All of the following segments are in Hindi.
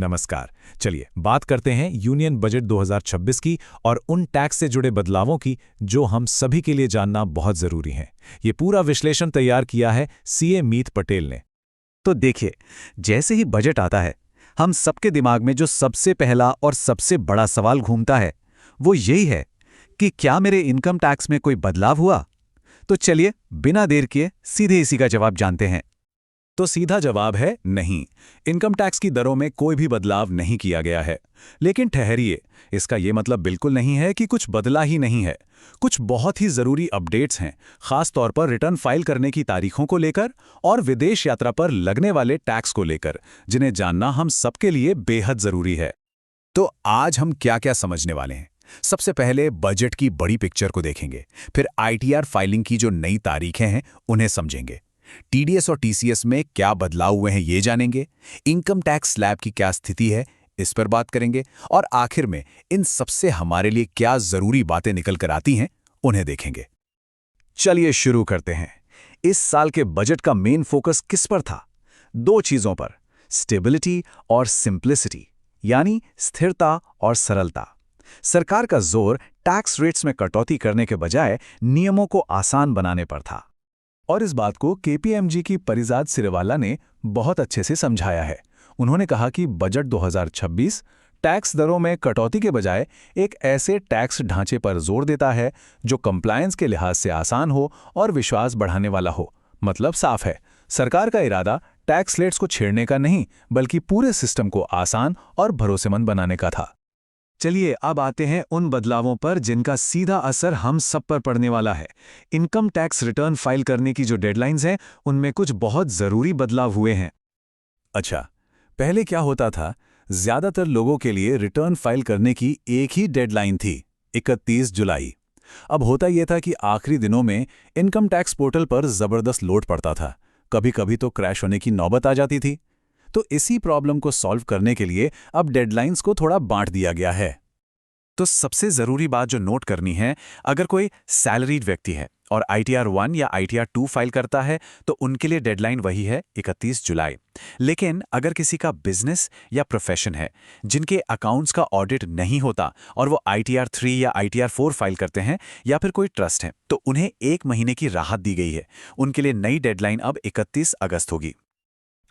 नमस्कार। चलिए बात करते हैं यूनियन बजट 2026 की और उन टैक्स से जुड़े बदलावों की जो हम सभी के लिए जानना बहुत ज़रूरी है। ये पूरा विश्लेषण तैयार किया है सीए मीत पटेल ने। तो देखिए, जैसे ही बजट आता है, हम सबके दिमाग में जो सबसे पहला और सबसे बड़ा सवाल घूमता है, वो यही है कि क्या मेरे इनकम टैक्स में कोई बदलाव हुआ? तो चलिए, बिना देर किए सीधे इसी का जवाब जानते हैं। तो सीधा जवाब है नहीं, इनकम टैक्स की दरों में कोई भी बदलाव नहीं किया गया है। लेकिन ठहरिए, इसका ये मतलब बिल्कुल नहीं है कि कुछ बदला ही नहीं है। कुछ बहुत ही ज़रूरी अपडेट्स हैं, खास तौर पर रिटर्न फाइल करने की तारीखों को लेकर और विदेश यात्रा पर लगने वाले टैक्स को लेकर, जिन्हें जानना हम सबके लिए बेहद ज़रूरी है। तो आज हम क्या क्या समझने वाले हैं? सबसे पहले बजट की बड़ी पिक्चर को देखेंगे, फिर आईटीआर फाइलिंग की जो नई तारीखें हैं उन्हें समझेंगे, टीडीएस और टीसीएस में क्या बदलाव हुए हैं ये जानेंगे, इनकम टैक्स स्लैब की क्या स्थिति है इस पर बात करेंगे, और आखिर में इन सबसे हमारे लिए क्या जरूरी बातें निकल कर आती हैं उन्हें देखेंगे। चलिए शुरू करते हैं। इस साल के बजट का मेन फोकस किस पर था? दो चीजों पर, स्टेबिलिटी और सिंप्लिसिटी, यानी स्थिरता और सरलता। सरकार का जोर टैक्स रेट्स में कटौती करने के बजाय नियमों को आसान बनाने पर था। और इस बात को केपीएमजी की परिजात सिरेवाला ने बहुत अच्छे से समझाया है। उन्होंने कहा कि बजट 2026 टैक्स दरों में कटौती के बजाय एक ऐसे टैक्स ढांचे पर जोर देता है जो कंप्लायंस के लिहाज से आसान हो और विश्वास बढ़ाने वाला हो। मतलब साफ है, सरकार का इरादा टैक्स रेट्स को छेड़ने का नहीं, बल्कि पूरे सिस्टम को आसान और भरोसेमंद बनाने का था। चलिए अब आते हैं उन बदलावों पर जिनका सीधा असर हम सब पर पड़ने वाला है। इनकम टैक्स रिटर्न फाइल करने की जो डेडलाइंस हैं, उनमें कुछ बहुत ज़रूरी बदलाव हुए हैं। अच्छा, पहले क्या होता था? ज्यादातर लोगों के लिए रिटर्न फाइल करने की एक ही डेडलाइन थी, 31 जुलाई। अब होता यह था कि आखिरी दिनों में इनकम टैक्स पोर्टल पर जबरदस्त लोड पड़ता था, कभी कभी तो क्रैश होने की नौबत आ जाती थी। तो इसी प्रॉब्लम को सॉल्व करने के लिए अब डेडलाइंस को थोड़ा बांट दिया गया है। तो सबसे ज़रूरी बात जो नोट करनी है, अगर कोई सैलरीड व्यक्ति है और आईटीआर 1 या आईटीआर 2 फाइल करता है तो उनके लिए डेडलाइन वही है, 31 जुलाई। लेकिन अगर किसी का बिजनेस या प्रोफेशन है जिनके अकाउंट्स का ऑडिट नहीं होता और वो आईटीआर 3 या आईटीआर 4 फाइल करते हैं, या फिर कोई ट्रस्ट है, तो उन्हें 1 महीने की राहत दी गई है। उनके लिए नई डेडलाइन अब 31 अगस्त होगी।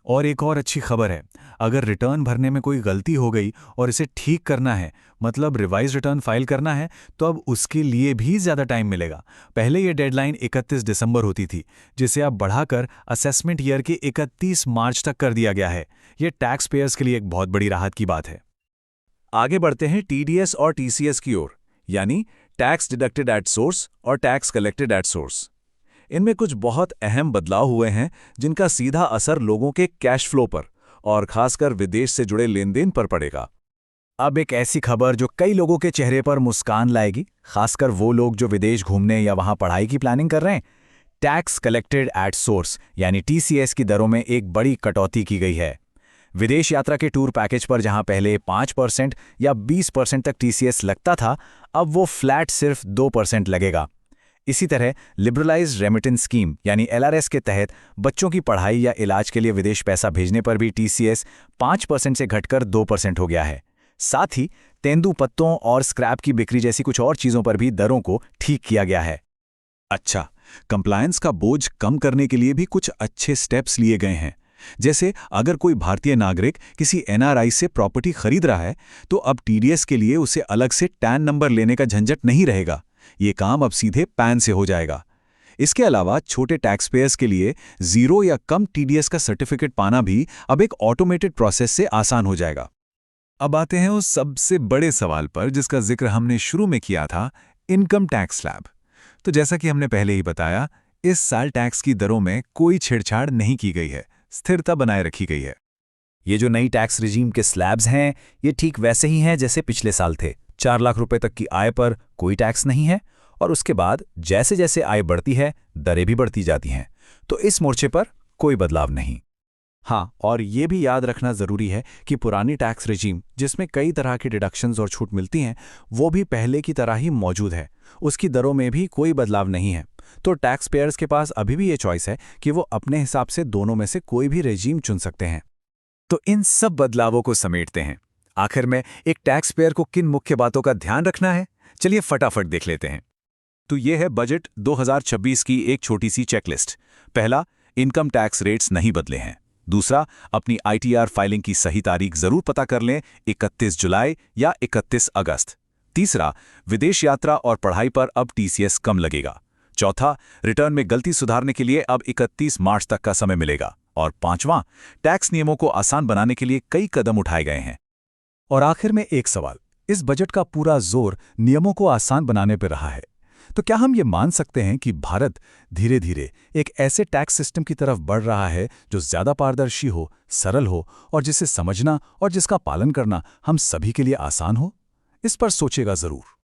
और एक और अच्छी खबर है, अगर रिटर्न भरने में कोई गलती हो गई और इसे ठीक करना है, मतलब रिवाइज रिटर्न फाइल करना है, तो अब उसके लिए भी ज़्यादा टाइम मिलेगा। पहले ये डेडलाइन 31 दिसंबर होती थी, जिसे अब बढ़ाकर असेसमेंट ईयर के 31 मार्च तक कर दिया गया है। ये टैक्स पेयर्स के लिए एक बहुत बड़ी राहत की बात है। आगे बढ़ते हैं टीडीएस और टीसीएस की ओर, यानी टैक्स डिडक्टेड एट सोर्स और टैक्स कलेक्टेड एट सोर्स। इनमें कुछ बहुत अहम बदलाव हुए हैं जिनका सीधा असर लोगों के कैश फ्लो पर और खासकर विदेश से जुड़े लेन देन पर पड़ेगा। अब एक ऐसी खबर जो कई लोगों के चेहरे पर मुस्कान लाएगी, खासकर वो लोग जो विदेश घूमने या वहां पढ़ाई की प्लानिंग कर रहे हैं। टैक्स कलेक्टेड एट सोर्स यानी टीसीएस की दरों में एक बड़ी कटौती की गई है। विदेश यात्रा के टूर पैकेज पर जहां पहले 5% या 20% तक टीसीएस लगता था, अब वो फ्लैट सिर्फ 2% लगेगा। इसी तरह लिबरलाइज्ड रेमिटेंस स्कीम यानी एलआरएस के तहत बच्चों की पढ़ाई या इलाज के लिए विदेश पैसा भेजने पर भी टीसीएस 5% से घटकर 2% हो गया है। साथ ही तेंदुपत्तों और स्क्रैप की बिक्री जैसी कुछ और चीजों पर भी दरों को ठीक किया गया है। अच्छा, कंप्लायंस का बोझ कम करने के लिए भी कुछ अच्छे स्टेप्स लिए गए हैं। जैसे अगर कोई भारतीय नागरिक किसी एनआरआई से प्रॉपर्टी खरीद रहा है, तो अब टीडीएस के लिए उसे अलग से टैन नंबर लेने का झंझट नहीं रहेगा। ये काम अब सीधे पैन से हो जाएगा। इसके अलावा छोटे टैक्स पेयर्स के लिए 0 या कम टीडीएस का सर्टिफिकेट पाना भी अब एक ऑटोमेटेड प्रोसेस से आसान हो जाएगा। अब आते हैं उस सबसे बड़े सवाल पर जिसका जिक्र हमने शुरू में किया था, इनकम टैक्स स्लैब। तो जैसा कि हमने पहले ही बताया, इस साल टैक्स की दरों में कोई छेड़छाड़ नहीं की गई है, स्थिरता बनाए रखी गई है। ये जो नई टैक्स रिजीम के स्लैब्स हैं, ये ठीक वैसे ही हैं जैसे पिछले साल थे। 4 लाख रुपए तक की आय पर कोई टैक्स नहीं है, और उसके बाद जैसे जैसे आय बढ़ती है, दरें भी बढ़ती जाती हैं। तो इस मोर्चे पर कोई बदलाव नहीं। हाँ, और ये भी याद रखना ज़रूरी है कि पुरानी टैक्स रिजीम, जिसमें कई तरह की डिडक्शंस और छूट मिलती हैं, वो भी पहले की तरह ही मौजूद है। उसकी दरों में भी कोई बदलाव नहीं है। तो टैक्स पेयर्स के पास अभी भी ये चॉइस है कि वो अपने हिसाब से दोनों में से कोई भी रेजीम चुन सकते हैं। तो इन सब बदलावों को समेटते हैं। आखिर में एक टैक्स पेयर को किन मुख्य बातों का ध्यान रखना है, चलिए फटाफट देख लेते हैं। तो ये है बजट 2026 की एक छोटी सी चेकलिस्ट। पहला, इनकम टैक्स रेट्स नहीं बदले हैं। दूसरा, अपनी ITR फाइलिंग की सही तारीख जरूर पता कर लें, 31 जुलाई या 31 अगस्त। तीसरा, विदेश यात्रा और पढ़ाई पर अब TCS कम लगेगा। चौथा, रिटर्न में गलती सुधारने के लिए अब 31 मार्च तक का समय मिलेगा। और पांचवां, टैक्स नियमों को आसान बनाने के लिए कई कदम उठाए गए हैं। और आखिर में एक सवाल, इस बजट का पूरा जोर नियमों को आसान बनाने पर रहा है, तो क्या हम ये मान सकते हैं कि भारत धीरे धीरे एक ऐसे टैक्स सिस्टम की तरफ बढ़ रहा है जो ज्यादा पारदर्शी हो, सरल हो और जिसे समझना और जिसका पालन करना हम सभी के लिए आसान हो? इस पर सोचेगा जरूर।